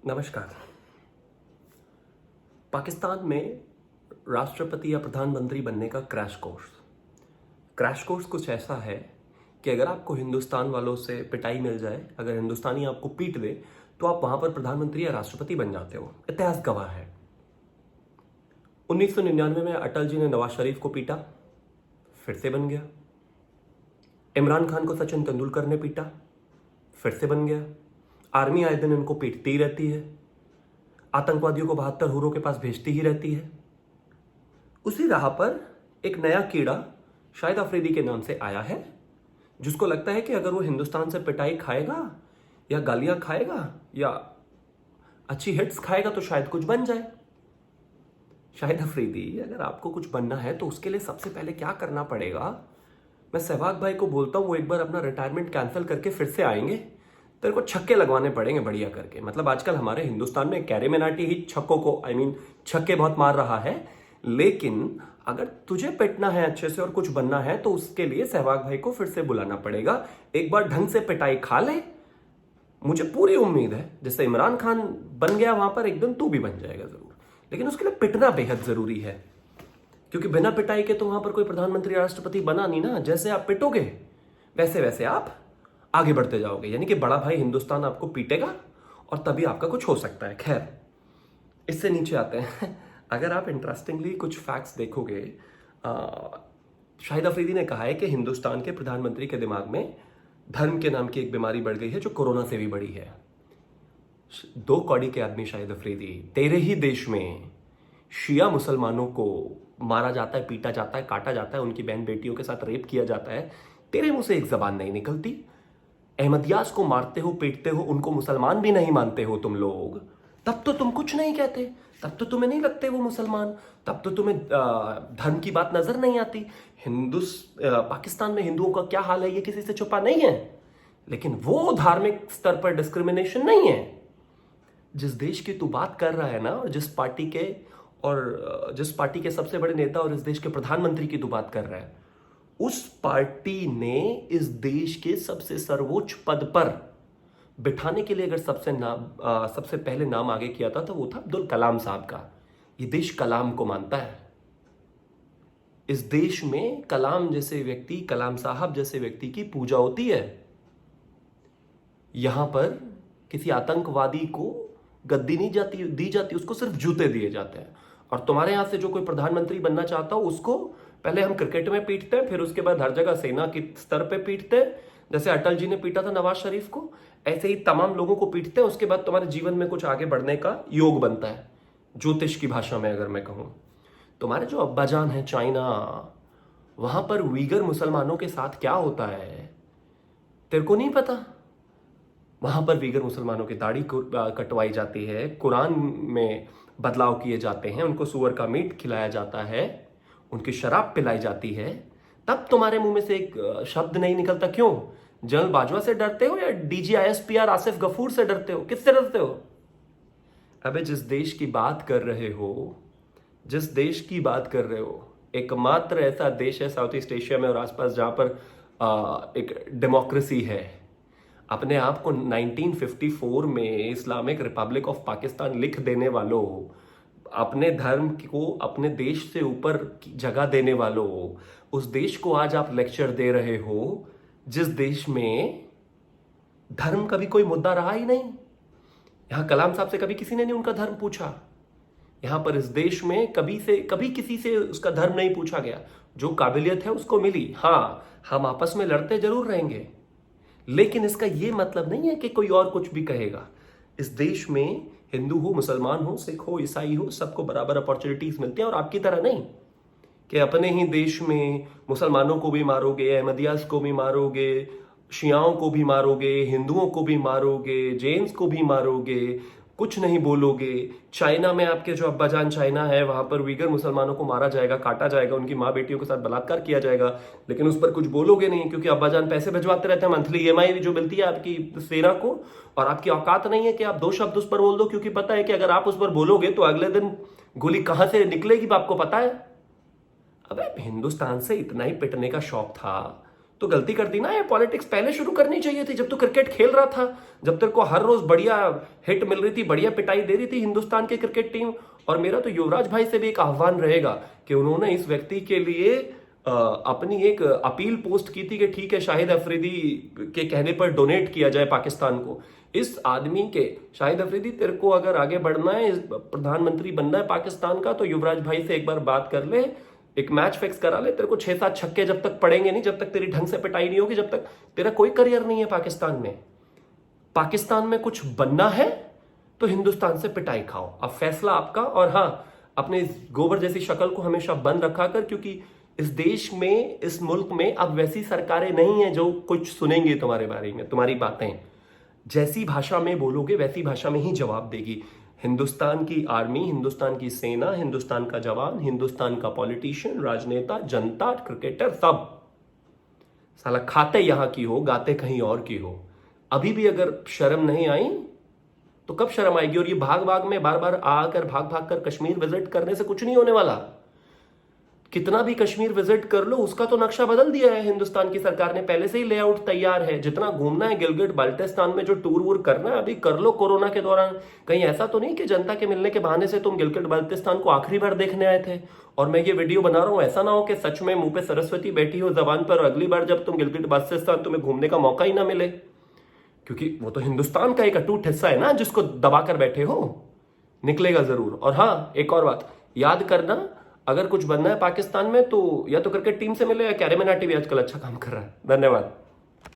नमस्कार। पाकिस्तान में राष्ट्रपति या प्रधानमंत्री बनने का क्रैश कोर्स कुछ ऐसा है कि अगर आपको हिंदुस्तान वालों से पिटाई मिल जाए, अगर हिंदुस्तानी आपको पीट दे, तो आप वहां पर प्रधानमंत्री या राष्ट्रपति बन जाते हो। इतिहास गवाह है। 1999 में अटल जी ने नवाज शरीफ को पीटा, फिर से बन गया। इमरान खान को सचिन तेंदुलकर ने पीटा, फिर से बन गया। आर्मी आए दिन इनको पीटती ही रहती है, आतंकवादियों को 72 हुरों के पास भेजती ही रहती है। उसी राह पर एक नया कीड़ा शाहिद अफरीदी के नाम से आया है, जिसको लगता है कि अगर वो हिंदुस्तान से पिटाई खाएगा या गालियां खाएगा या अच्छी हिट्स खाएगा तो शायद कुछ बन जाए। शाहिद अफरीदी, अगर आपको कुछ बनना है तो उसके लिए सबसे पहले क्या करना पड़ेगा? मैं सहवाग भाई को बोलता हूं, वो एक बार अपना रिटायरमेंट कैंसिल करके फिर से आएंगे, तेरे को छक्के लगवाने पड़ेंगे बढ़िया करके। मतलब आजकल हमारे हिंदुस्तान में कैरेमिनाटी ही छक्कों को छक्के बहुत मार रहा है। लेकिन अगर तुझे पिटना है अच्छे से और कुछ बनना है तो उसके लिए सहवाग भाई को फिर से बुलाना पड़ेगा। एक बार ढंग से पिटाई खा ले, मुझे पूरी उम्मीद है जैसे इमरान खान बन गया वहां पर, एक दिन तू भी बन जाएगा जरूर। लेकिन उसके लिए पिटना बेहद जरूरी है, क्योंकि बिना पिटाई के तो वहां पर कोई प्रधानमंत्री राष्ट्रपति बना नहीं ना। जैसे आप पिटोगे वैसे वैसे आप आगे बढ़ते जाओगे, यानी कि बड़ा भाई हिंदुस्तान आपको पीटेगा और तभी आपका कुछ हो सकता है। खैर, इससे नीचे आते हैं। अगर आप इंटरेस्टिंगली कुछ फैक्ट्स देखोगे, शाहिद अफरीदी ने कहा है कि हिंदुस्तान के प्रधानमंत्री के दिमाग में धर्म के नाम की एक बीमारी बढ़ गई है जो कोरोना से भी बड़ी है। 2 कौड़ी के आदमी शाहिद अफरीदी, तेरे ही देश में शिया मुसलमानों को मारा जाता है, पीटा जाता है, काटा जाता है, उनकी बहन बेटियों के साथ रेप किया जाता है, तेरे मुंह से एक जबान नहीं निकलती। अहमदियास को मारते हो, पीटते हो, उनको मुसलमान भी नहीं मानते हो तुम लोग, तब तो तुम कुछ नहीं कहते, तब तो तुम्हें नहीं लगते वो मुसलमान, तब तो तुम्हें धर्म की बात नजर नहीं आती। पाकिस्तान में हिंदुओं का क्या हाल है ये किसी से छुपा नहीं है, लेकिन वो धार्मिक स्तर पर डिस्क्रिमिनेशन नहीं है। जिस देश की तू बात कर रहा है ना, और जिस पार्टी के सबसे बड़े नेता और इस देश के प्रधानमंत्री की तू बात कर रहा है, उस पार्टी ने इस देश के सबसे सर्वोच्च पद पर बिठाने के लिए अगर सबसे पहले नाम आगे किया था तो वो था अब्दुल कलाम साहब का। ये देश कलाम को मानता है। इस देश में कलाम जैसे व्यक्ति, कलाम साहब जैसे व्यक्ति की पूजा होती है। यहां पर किसी आतंकवादी को गद्दी नहीं दी जाती, उसको सिर्फ जूते दिए जाते हैं। और तुम्हारे यहां से जो कोई प्रधानमंत्री बनना चाहता हो, उसको पहले हम क्रिकेट में पीटते हैं, फिर उसके बाद हर जगह सेना के स्तर पे पीटते हैं। जैसे अटल जी ने पीटा था नवाज शरीफ को, ऐसे ही तमाम लोगों को पीटते हैं। उसके बाद तुम्हारे जीवन में कुछ आगे बढ़ने का योग बनता है। ज्योतिष की भाषा में अगर मैं कहूं, तुम्हारे जो अब्बाजान है चाइना, वहां पर उइगर मुसलमानों के साथ क्या होता है तेरे को नहीं पता। वहां पर उइगर मुसलमानों की दाढ़ी कटवाई जाती है, कुरान में बदलाव किए जाते हैं, उनको सुअर का मीट खिलाया जाता है, उनकी शराब पिलाई जाती है। तब तुम्हारे मुंह में से एक शब्द नहीं निकलता। क्यों? जनरल बाजवा से डरते हो या DGISPR आसिफ गफूर से डरते हो? किससे डरते हो? अबे जिस देश की बात कर रहे हो, एकमात्र ऐसा देश है साउथ ईस्ट एशिया में और आसपास जहां पर एक डेमोक्रेसी है। अपने आप को 1954 में इस्लामिक रिपब्लिक ऑफ पाकिस्तान लिख देने वालों, अपने धर्म को अपने देश से ऊपर जगह देने वालों, उस देश को आज आप लेक्चर दे रहे हो जिस देश में धर्म कभी कोई मुद्दा रहा ही नहीं। यहां कलाम साहब से कभी किसी ने नहीं उनका धर्म पूछा। यहां पर इस देश में कभी किसी से उसका धर्म नहीं पूछा गया। जो काबिलियत है उसको मिली। हाँ, हम आपस में लड़ते जरूर रहेंगे, लेकिन इसका यह मतलब नहीं है कि कोई और कुछ भी कहेगा। इस देश में हिंदू हो, मुसलमान हो, सिख हो, ईसाई हो, सबको बराबर अपॉर्चुनिटीज मिलती हैं। और आपकी तरह नहीं कि अपने ही देश में मुसलमानों को भी मारोगे, अहमदियास को भी मारोगे, शियाओं को भी मारोगे, हिंदुओं को भी मारोगे, जैन्स को भी मारोगे, कुछ नहीं बोलोगे। चाइना में आपके जो अब्बाजान चाइना है, वहां पर उइगर मुसलमानों को मारा जाएगा, काटा जाएगा, उनकी माँ बेटियों के साथ बलात्कार किया जाएगा, लेकिन उस पर कुछ बोलोगे नहीं, क्योंकि अब्बाजान पैसे भिजवाते रहते हैं, मंथली EMI जो मिलती है आपकी सेना को, और आपकी औकात नहीं है कि आप 2 शब्द उस पर बोल दो, क्योंकि पता है कि अगर आप उस पर बोलोगे तो अगले दिन गोली कहां से निकलेगी आपको पता है। अब हिंदुस्तान से इतना ही पिटने का शौक था तो गलती कर दी ना, ये पॉलिटिक्स पहले शुरू करनी चाहिए थी, जब तू क्रिकेट खेल रहा था, जब तेरे को हर रोज बढ़िया हिट मिल रही थी, बढ़िया पिटाई दे रही थी हिंदुस्तान की क्रिकेट टीम। और मेरा तो युवराज भाई से भी एक आह्वान रहेगा कि उन्होंने इस व्यक्ति के लिए अपनी एक अपील पोस्ट की थी कि ठीक है, शाहिद अफरीदी के कहने पर डोनेट किया जाए पाकिस्तान को। इस आदमी के, शाहिद अफरीदी, तेरे को अगर आगे बढ़ना है, प्रधानमंत्री बनना है पाकिस्तान का, तो युवराज भाई से एक बार बात कर ले, एक मैच फिक्स करा ले। तेरे को 6-7 छक्के जब तक पड़ेंगे नहीं, जब तक तेरी ढंग से पिटाई नहीं होगी, जब तक तेरा कोई करियर नहीं है पाकिस्तान में। पाकिस्तान में कुछ बनना है तो हिंदुस्तान से पिटाई खाओ। अब फैसला आपका। और हाँ, अपने इस गोबर जैसी शक्ल को हमेशा बंद रखा कर, क्योंकि इस देश में, इस मुल्क में अब वैसी सरकारें नहीं है जो कुछ सुनेंगे तुम्हारे बारे में, तुम्हारी बातें। जैसी भाषा में बोलोगे वैसी भाषा में ही जवाब देगी। हिंदुस्तान की आर्मी, हिंदुस्तान की सेना, हिंदुस्तान का जवान, हिंदुस्तान का पॉलिटिशियन, राजनेता, जनता, क्रिकेटर, सब साला खाते यहां की हो, गाते कहीं और की हो। अभी भी अगर शर्म नहीं आई तो कब शर्म आएगी? और ये भाग भाग में बार बार आकर, भाग भाग कर कश्मीर विजिट करने से कुछ नहीं होने वाला। कितना भी कश्मीर विजिट कर लो, उसका तो नक्शा बदल दिया है हिंदुस्तान की सरकार ने, पहले से ही लेआउट तैयार है। जितना घूमना है गिलगिट बाल्टिस्तान में, जो टूर वूर करना है अभी कर लो कोरोना के दौरान। कहीं ऐसा तो नहीं कि जनता के मिलने के बहाने से तुम गिलगिट बाल्टिस्तान को आखिरी बार देखने आए थे और मैं ये वीडियो बना रहा हूं, ऐसा ना हो कि सच में मुंह पे सरस्वती बैठी हो जबान पर, और अगली बार जब तुम गिलगिट बाल्टिस्तान तुम्हें घूमने का मौका ही ना मिले, क्योंकि वो तो हिंदुस्तान का एक अटूट हिस्सा है ना, जिसको दबा कर बैठे हो। निकलेगा जरूर। और हाँ, एक और बात याद करना, अगर कुछ बनना है पाकिस्तान में तो या तो क्रिकेट टीम से मिले, या कैरेमिनाटी भी आजकल अच्छा काम कर रहा है। धन्यवाद।